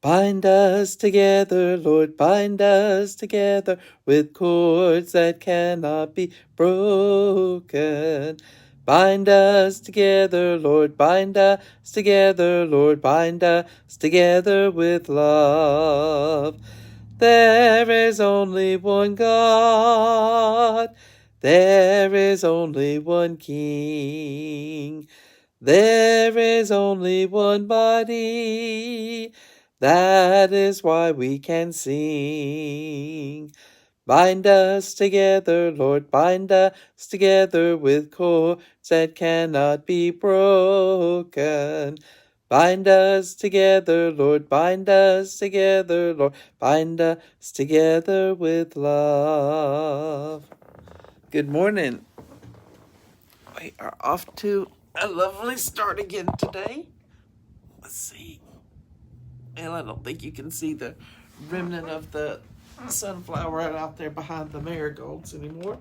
Bind us together, Lord, bind us together with cords that cannot be broken. Bind us together, Lord, bind us together, Lord, bind us together with love. There is only one God, there is only one King, there is only one body. That is why we can sing. Bind us together, Lord, bind us together with cords that cannot be broken. Bind us together, Lord, bind us together, Lord, bind us together with love. Good morning. We are off to a lovely start again today. Let's see. Well, I don't think you can see the remnant of the sunflower out there behind the marigolds anymore.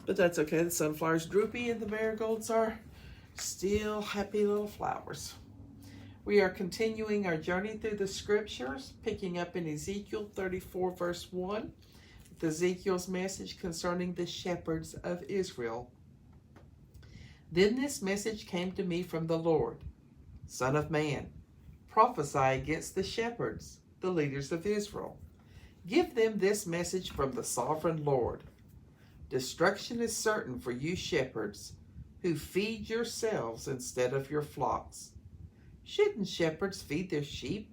But that's okay. The sunflower's droopy and the marigolds are still happy little flowers. We are continuing our journey through the scriptures, picking up in Ezekiel 34 verse 1, with Ezekiel's message concerning the shepherds of Israel. Then this message came to me from the Lord. Son of man, prophesy against the shepherds, the leaders of Israel. Give them this message from the sovereign Lord. Destruction is certain for you shepherds, who feed yourselves instead of your flocks. Shouldn't shepherds feed their sheep?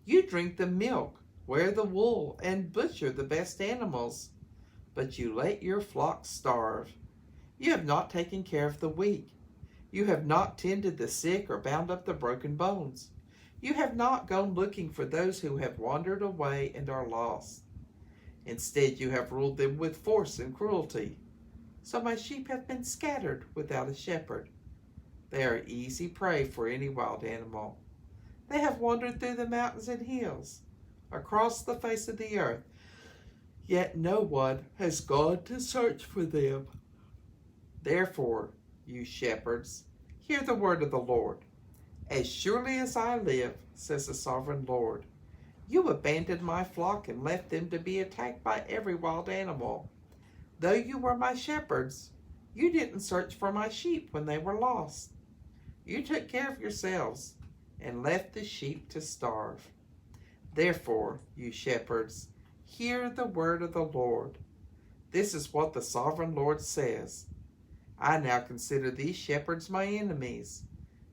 You drink the milk, wear the wool, and butcher the best animals, but you let your flocks starve. You have not taken care of the weak. You have not tended the sick or bound up the broken bones. You have not gone looking for those who have wandered away and are lost. Instead, you have ruled them with force and cruelty. So my sheep have been scattered without a shepherd. They are easy prey for any wild animal. They have wandered through the mountains and hills, across the face of the earth, yet no one has gone to search for them. Therefore, you shepherds, hear the word of the Lord. As surely as I live, says the sovereign Lord, you abandoned my flock and left them to be attacked by every wild animal. Though you were my shepherds, you didn't search for my sheep when they were lost. You took care of yourselves and left the sheep to starve. Therefore, you shepherds, hear the word of the Lord. This is what the sovereign Lord says. I now consider these shepherds my enemies,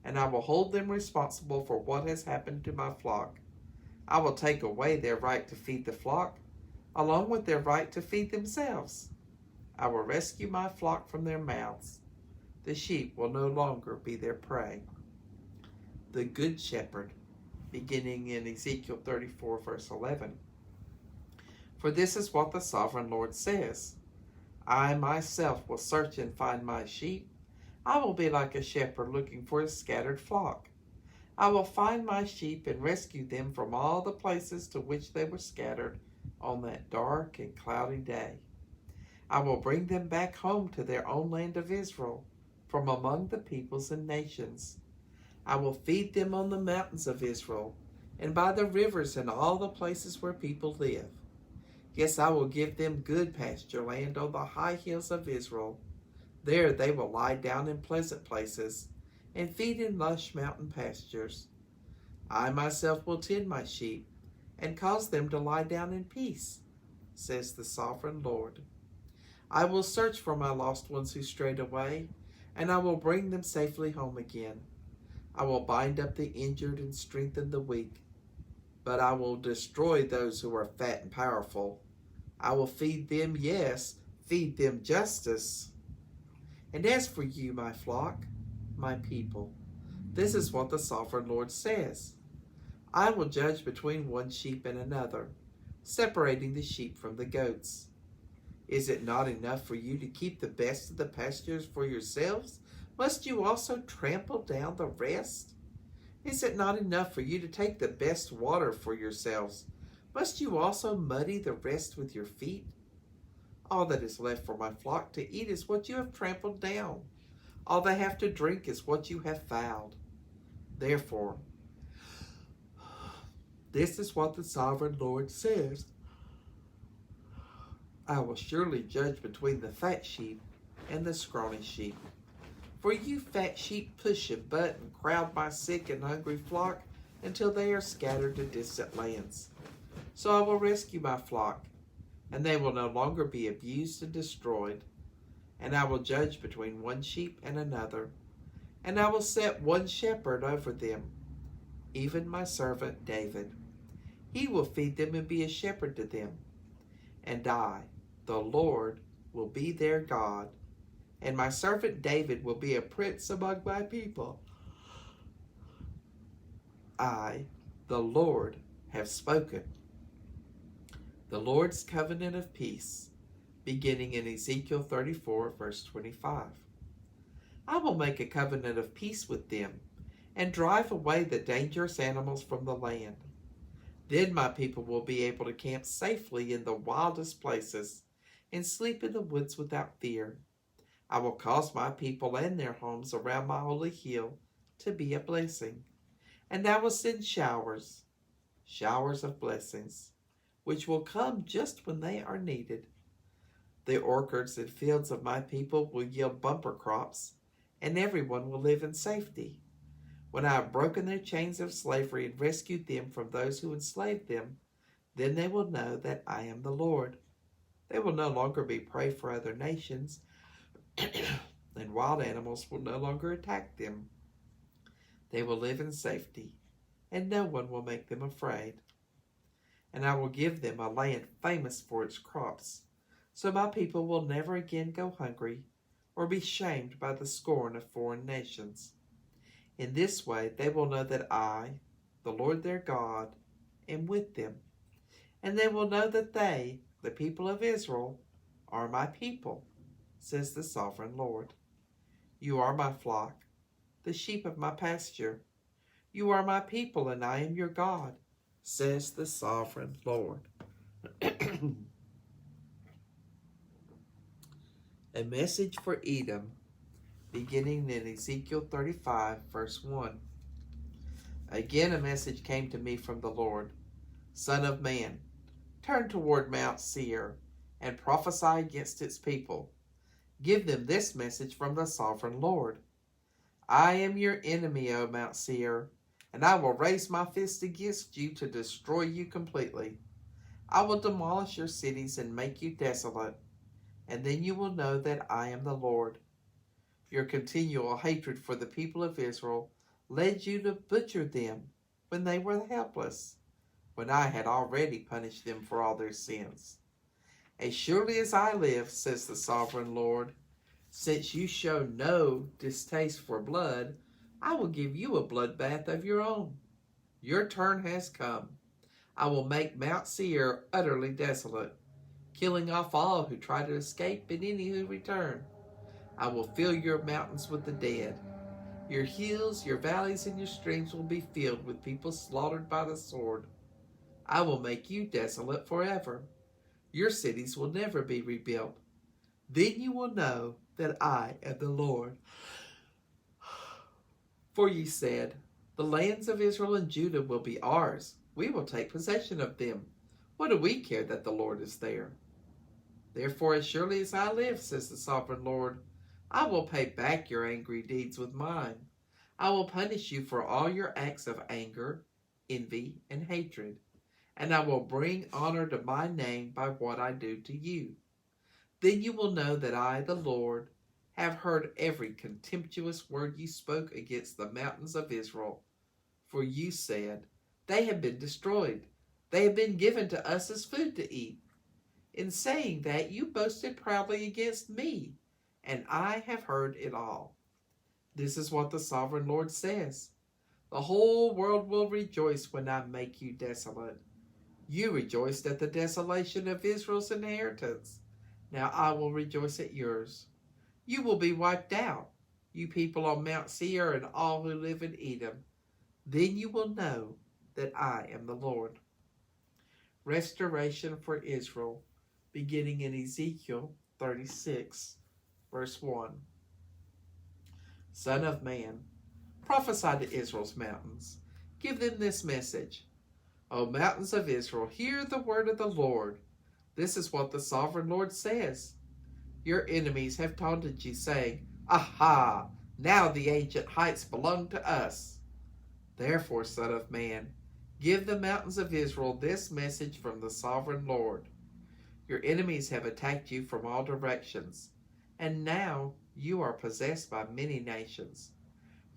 and I will hold them responsible for what has happened to my flock. I will take away their right to feed the flock, along with their right to feed themselves. I will rescue my flock from their mouths. The sheep will no longer be their prey. The Good Shepherd, beginning in Ezekiel 34, verse 11. For this is what the sovereign Lord says. I myself will search and find my sheep. I will be like a shepherd looking for a scattered flock. I will find my sheep and rescue them from all the places to which they were scattered on that dark and cloudy day. I will bring them back home to their own land of Israel, from among the peoples and nations. I will feed them on the mountains of Israel, and by the rivers and all the places where people live. Yes, I will give them good pasture land on the high hills of Israel. There they will lie down in pleasant places and feed in lush mountain pastures. I myself will tend my sheep and cause them to lie down in peace, says the sovereign Lord. I will search for my lost ones who strayed away, and I will bring them safely home again. I will bind up the injured and strengthen the weak, but I will destroy those who are fat and powerful. I will feed them, yes, feed them justice. And as for you, my flock, my people, this is what the sovereign Lord says. I will judge between one sheep and another, separating the sheep from the goats. Is it not enough for you to keep the best of the pastures for yourselves? Must you also trample down the rest? Is it not enough for you to take the best water for yourselves? Must you also muddy the rest with your feet? All that is left for my flock to eat is what you have trampled down. All they have to drink is what you have fouled. Therefore, This is what the sovereign Lord says. I will surely judge between the fat sheep and the scrawny sheep. For you fat sheep push and butt and crowd my sick and hungry flock until they are scattered to distant lands. So I will rescue my flock, and they will no longer be abused and destroyed. And I will judge between one sheep and another, and I will set one shepherd over them, even my servant David. He will feed them and be a shepherd to them. And I, the Lord, will be their God, and my servant David will be a prince among my people. I, the Lord, have spoken. The Lord's covenant of peace, beginning in Ezekiel 34, verse 25. I will make a covenant of peace with them and drive away the dangerous animals from the land. Then my people will be able to camp safely in the wildest places and sleep in the woods without fear. I will cause my people and their homes around my holy hill to be a blessing. And I will send showers of blessings, which will come just when they are needed. The orchards and fields of my people will yield bumper crops, and everyone will live in safety. When I have broken their chains of slavery and rescued them from those who enslaved them, then they will know that I am the Lord. They will no longer be prey for other nations, and wild animals will no longer attack them. They will live in safety, and no one will make them afraid. And I will give them a land famous for its crops, so my people will never again go hungry or be shamed by the scorn of foreign nations. In this way they will know that I, the Lord their God, am with them, and they will know that they, the people of Israel, are my people, says the sovereign Lord. You are my flock, the sheep of my pasture. You are my people, and I am your God, says the sovereign Lord. A message for Edom, beginning in Ezekiel 35, verse 1. Again a message came to me from the Lord. Son of man, turn toward Mount Seir and prophesy against its people. Give them this message from the sovereign Lord. I am your enemy, O Mount Seir, and I will raise my fist against you to destroy you completely. I will demolish your cities and make you desolate, and then you will know that I am the Lord. Your continual hatred for the people of Israel led you to butcher them when they were helpless, when I had already punished them for all their sins. As surely as I live, says the sovereign Lord, since you show no distaste for blood, I will give you a bloodbath of your own. Your turn has come. I will make Mount Seir utterly desolate, killing off all who try to escape and any who return. I will fill your mountains with the dead. Your hills, your valleys, and your streams will be filled with people slaughtered by the sword. I will make you desolate forever. Your cities will never be rebuilt. Then you will know that I am the Lord. For you said, the lands of Israel and Judah will be ours. We will take possession of them. What do we care that the Lord is there? Therefore, as surely as I live, says the sovereign Lord, I will pay back your angry deeds with mine. I will punish you for all your acts of anger, envy, and hatred, and I will bring honor to my name by what I do to you. Then you will know that I, the Lord, have heard every contemptuous word you spoke against the mountains of Israel. For you said, they have been destroyed. They have been given to us as food to eat. In saying that, you boasted proudly against me, and I have heard it all. This is what the sovereign Lord says. The whole world will rejoice when I make you desolate. You rejoiced at the desolation of Israel's inheritance. Now I will rejoice at yours. You will be wiped out, you people on Mount Seir and all who live in Edom. Then you will know that I am the Lord. Restoration for Israel, beginning in Ezekiel 36, verse 1. Son of man, prophesy to Israel's mountains. Give them this message. O mountains of Israel, hear the word of the Lord. This is what the sovereign Lord says. Your enemies have taunted you, saying, Aha! Now the ancient heights belong to us. Therefore, Son of Man, give the mountains of Israel this message from the sovereign Lord. Your enemies have attacked you from all directions, and now you are possessed by many nations.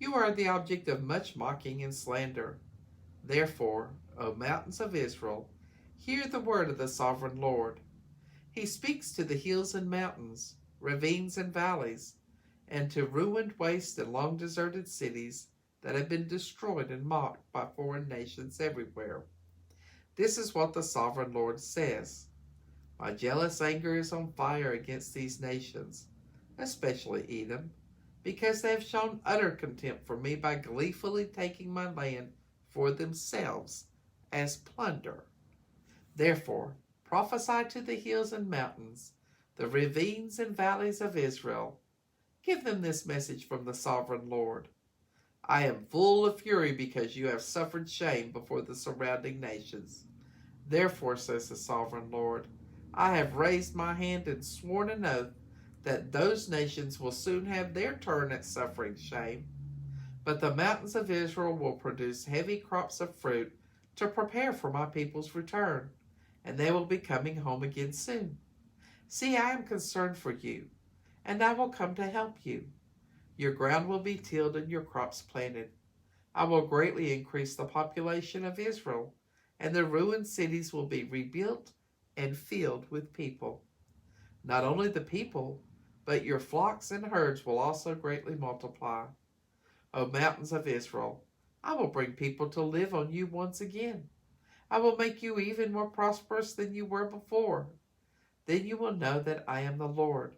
You are the object of much mocking and slander. Therefore, O mountains of Israel, hear the word of the sovereign Lord. He speaks to the hills and mountains, ravines and valleys, and to ruined, waste, and long deserted cities that have been destroyed and mocked by foreign nations everywhere. This is what the sovereign Lord says. My jealous anger is on fire against these nations, especially Edom, because they have shown utter contempt for me by gleefully taking my land for themselves as plunder. Therefore, prophesy to the hills and mountains, the ravines and valleys of Israel. Give them this message from the sovereign Lord. I am full of fury because you have suffered shame before the surrounding nations. Therefore, says the sovereign Lord, I have raised my hand and sworn an oath that those nations will soon have their turn at suffering shame. But the mountains of Israel will produce heavy crops of fruit to prepare for my people's return, and they will be coming home again soon. See, I am concerned for you, and I will come to help you. Your ground will be tilled and your crops planted. I will greatly increase the population of Israel, and the ruined cities will be rebuilt and filled with people. Not only the people, but your flocks and herds will also greatly multiply. O mountains of Israel, I will bring people to live on you once again. I will make you even more prosperous than you were before. Then you will know that I am the Lord.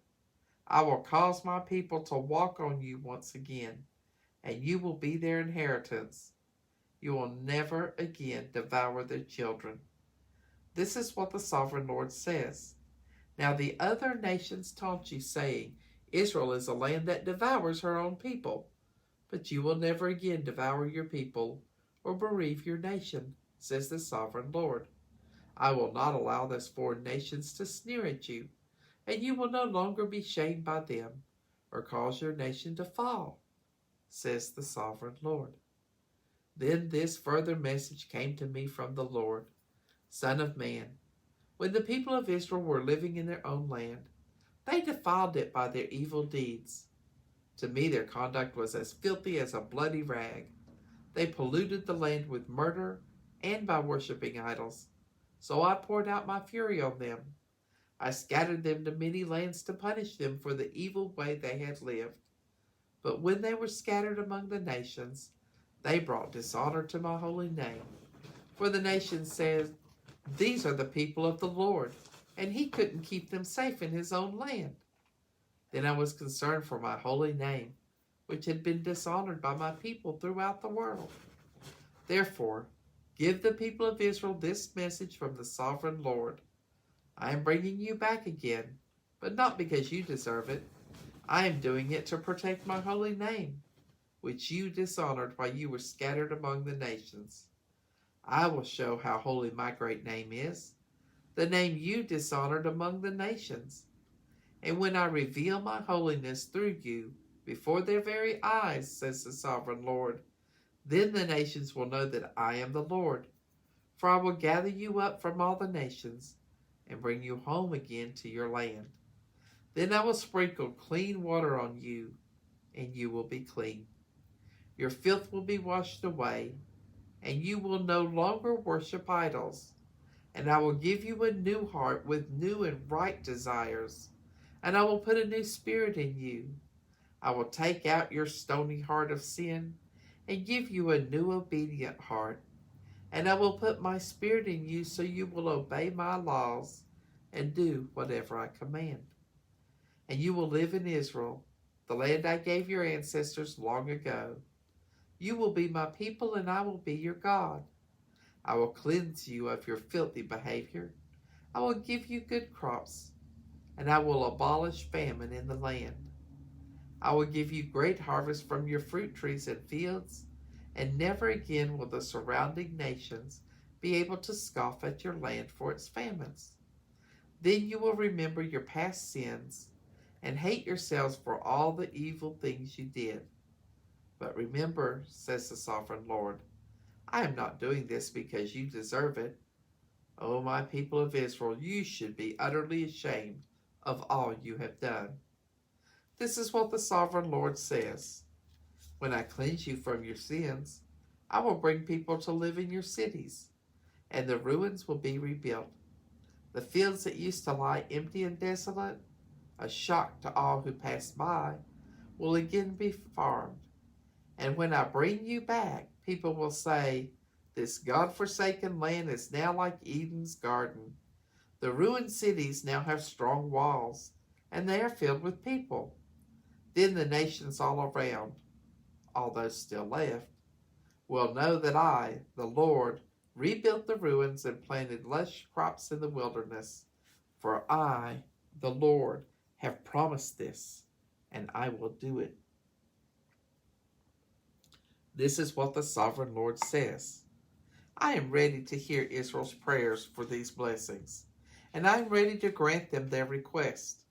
I will cause my people to walk on you once again, and you will be their inheritance. You will never again devour their children. This is what the sovereign Lord says. Now the other nations taunt you, saying, Israel is a land that devours her own people. But you will never again devour your people or bereave your nation, says the sovereign Lord. I will not allow those foreign nations to sneer at you, and you will no longer be shamed by them or cause your nation to fall, says the sovereign Lord. Then this further message came to me from the Lord. Son of man, when the people of Israel were living in their own land, they defiled it by their evil deeds. To me their conduct was as filthy as a bloody rag. They polluted the land with murder and by worshiping idols. So I poured out my fury on them. I scattered them to many lands to punish them for the evil way they had lived. But when they were scattered among the nations, they brought dishonor to my holy name. For the nation says, These are the people of the Lord, and he couldn't keep them safe in his own land. Then I was concerned for my holy name, which had been dishonored by my people throughout the world. Therefore, give the people of Israel this message from the sovereign Lord. I am bringing you back again, but not because you deserve it. I am doing it to protect my holy name, which you dishonored while you were scattered among the nations. I will show how holy my great name is, the name you dishonored among the nations. And when I reveal my holiness through you before their very eyes, says the sovereign Lord, then the nations will know that I am the Lord. For I will gather you up from all the nations and bring you home again to your land. Then I will sprinkle clean water on you, and you will be clean. Your filth will be washed away, and you will no longer worship idols. And I will give you a new heart with new and right desires, and I will put a new spirit in you. I will take out your stony heart of sin and give you a new obedient heart. And I will put my spirit in you so you will obey my laws and do whatever I command. And you will live in Israel, the land I gave your ancestors long ago. You will be my people and I will be your God. I will cleanse you of your filthy behavior. I will give you good crops, and I will abolish famine in the land. I will give you great harvest from your fruit trees and fields, and never again will the surrounding nations be able to scoff at your land for its famines. Then you will remember your past sins and hate yourselves for all the evil things you did. But remember, says the sovereign Lord, I am not doing this because you deserve it. O my people of Israel, you should be utterly ashamed of all you have done. This is what the sovereign Lord says. When I cleanse you from your sins, I will bring people to live in your cities, and the ruins will be rebuilt. The fields that used to lie empty and desolate, a shock to all who pass by, will again be farmed. And when I bring you back, people will say, this God-forsaken land is now like Eden's garden. The ruined cities now have strong walls, and they are filled with people. Then the nations all around, all those still left, will know that I, the Lord, rebuilt the ruins and planted lush crops in the wilderness. For I, the Lord, have promised this, and I will do it. This is what the sovereign Lord says. I am ready to hear Israel's prayers for these blessings, and I am ready to grant them their request.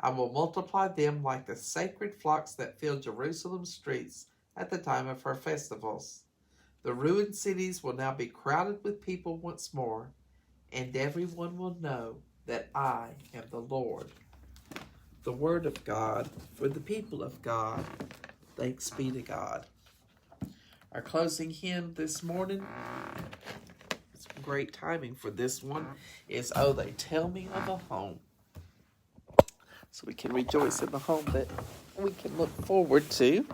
I will multiply them like the sacred flocks that fill Jerusalem's streets at the time of her festivals. The ruined cities will now be crowded with people once more, and everyone will know that I am the Lord. The word of God for the people of God. Thanks be to God. Our closing hymn this morning, it's great timing for this one, is Oh, They Tell Me of a Home. So we can rejoice in the home that we can look forward to.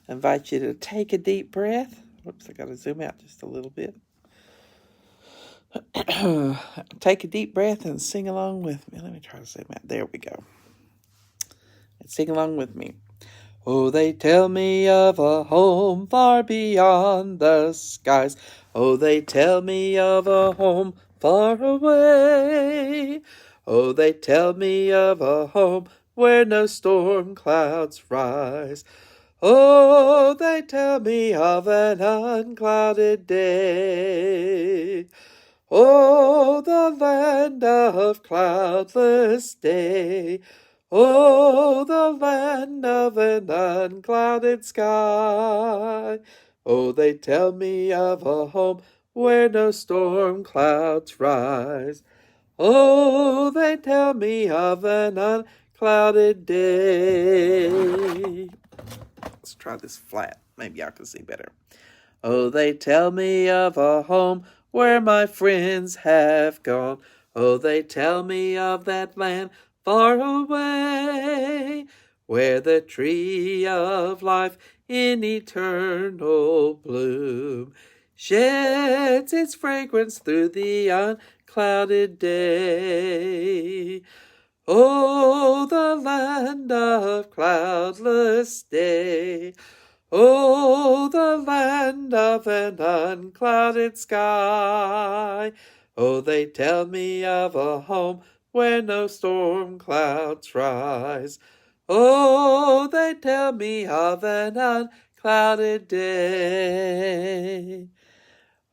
I invite you to take a deep breath. Whoops, I got to zoom out just a little bit. Take a deep breath and sing along with me. Let me try to zoom out. There we go. And sing along with me. Oh, they tell me of a home far beyond the skies. Oh, they tell me of a home far away. Oh, they tell me of a home where no storm clouds rise. Oh, they tell me of an unclouded day. Oh, the land of cloudless day. Oh, the land of an unclouded sky. Oh, they tell me of a home where no storm clouds rise. Oh, they tell me of an unclouded day. Let's try this flat. Maybe I can see better. Oh, they tell me of a home where my friends have gone. Oh, they tell me of that land far away, where the tree of life in eternal bloom sheds its fragrance through the unclouded day. Oh, the land of cloudless day. Oh, the land of an unclouded sky. Oh, they tell me of a home where no storm clouds rise. Oh, they tell me of an unclouded day.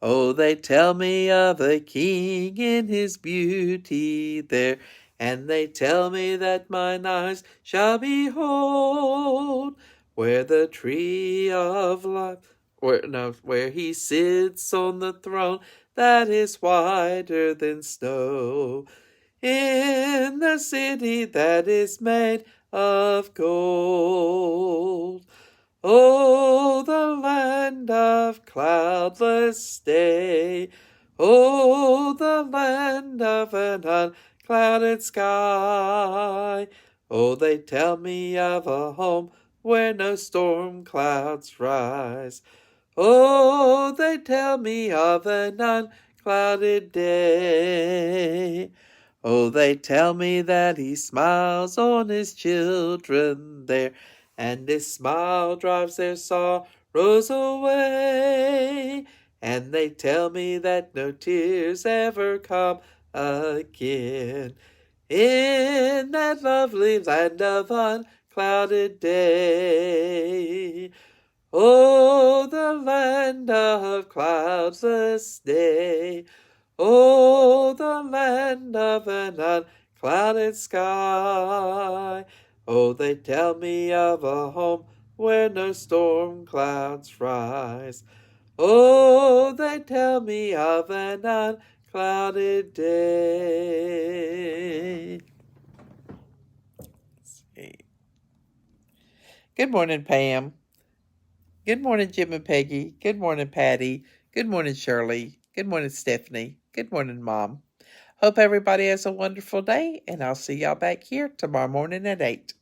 Oh, they tell me of a king in his beauty there, and they tell me that mine eyes shall behold where the tree of life, where he sits on the throne that is whiter than snow, in the city that is made of gold. Oh, the land of cloudless day. Oh, the land of an unclouded sky. Oh, they tell me of a home where no storm clouds rise. Oh, they tell me of an unclouded day. Oh, they tell me that he smiles on his children there, and his smile drives their sorrows away. And they tell me that no tears ever come again in that lovely land of unclouded day. Oh, the land of cloudless day. Oh, the land of an unclouded sky. Oh, they tell me of a home where no storm clouds rise. Oh, they tell me of an unclouded day. Good morning, Pam. Good morning, Jim and Peggy. Good morning, Patty. Good morning, Shirley. Good morning, Stephanie. Good morning, Mom. Hope everybody has a wonderful day, and I'll see y'all back here tomorrow morning at 8.